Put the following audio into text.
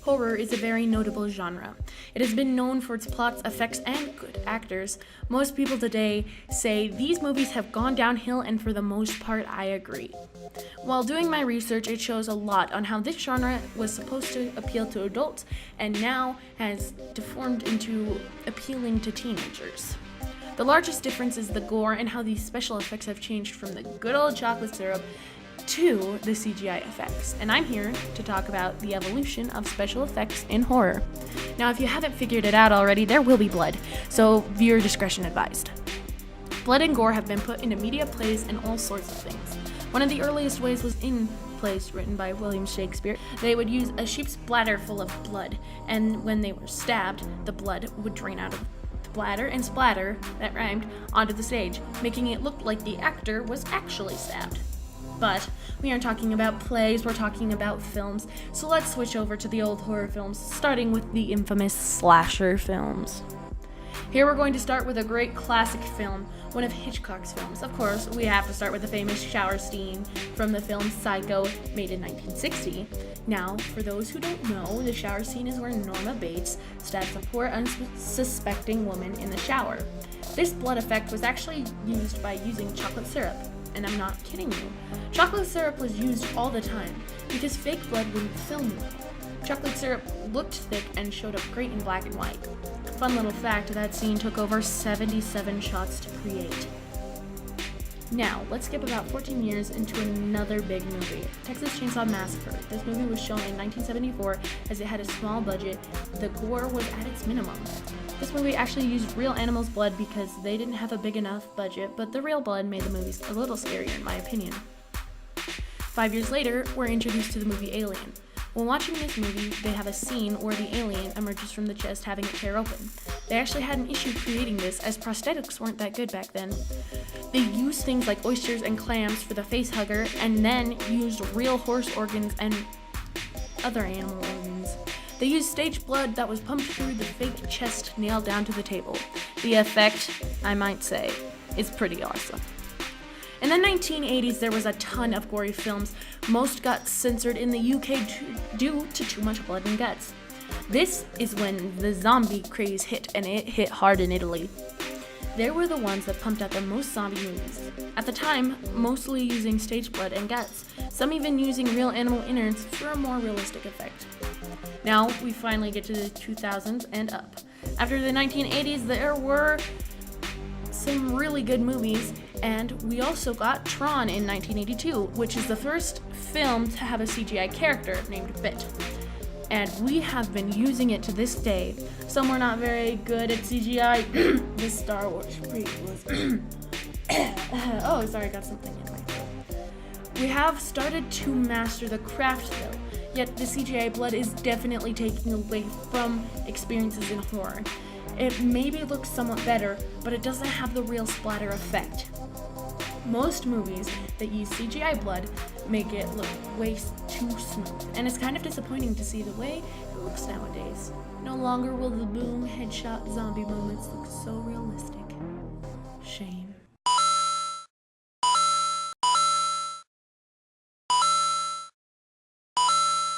Horror is a very notable genre. It has been known for its plots, effects, and good actors. Most people today say these movies have gone downhill, and for the most part, I agree. While doing my research, it shows a lot on how this genre was supposed to appeal to adults and now has deformed into appealing to teenagers. The largest difference is the gore and how these special effects have changed from the good old chocolate syrup to the CGI effects, and I'm here to talk about the evolution of special effects in horror. Now, if you haven't figured it out already, there will be blood, so viewer discretion advised. Blood and gore have been put into media plays and all sorts of things. One of the earliest ways was in plays written by William Shakespeare. They would use a sheep's bladder full of blood, and when they were stabbed, the blood would drain out of the bladder and splatter, that rhymed, onto the stage, making it look like the actor was actually stabbed. But we aren't talking about plays, we're talking about films, so let's switch over to the old horror films, starting with the infamous slasher films. Here we're going to start with a great classic film, one of Hitchcock's films. Of course, we have to start with the famous shower scene from the film Psycho, made in 1960. Now, for those who don't know, the shower scene is where Norma Bates stabs a poor unsuspecting woman in the shower. This blood effect was actually used by using chocolate syrup. And I'm not kidding you. Chocolate syrup was used all the time because fake blood wouldn't film well. Chocolate syrup looked thick and showed up great in black and white. Fun little fact, that scene took over 77 shots to create. Now, let's skip about 14 years into another big movie, Texas Chainsaw Massacre. This movie was shown in 1974 as it had a small budget. The gore was at its minimum. This movie actually used real animals' blood because they didn't have a big enough budget, but the real blood made the movies a little scarier in my opinion. 5 years later, we're introduced to the movie Alien. When watching this movie, they have a scene where the alien emerges from the chest having it tear open. They actually had an issue creating this as prosthetics weren't that good back then. They used things like oysters and clams for the face hugger and then used real horse organs and other animal organs. They used staged blood that was pumped through the fake chest nailed down to the table. The effect, I might say, is pretty awesome. In the 1980s, there was a ton of gory films. Most got censored in the UK due to too much blood and guts. This is when the zombie craze hit, and it hit hard in Italy. They were the ones that pumped out the most zombie movies. At the time, mostly using staged blood and guts, some even using real animal innards for a more realistic effect. Now, we finally get to the 2000s and up. After the 1980s, there were some really good movies, and we also got Tron in 1982, which is the first film to have a CGI character named Bit. And we have been using it to this day. Some were not very good at CGI. The Star Wars prequels. Oh, sorry, I got something in my throat. We have started to master the craft though, yet the CGI blood is definitely taking away from experiences in horror. It maybe looks somewhat better, but it doesn't have the real splatter effect. Most movies that use CGI blood make it look way too smooth, and it's kind of disappointing to see the way it looks nowadays. No longer will the boom headshot zombie moments look so realistic. Shame.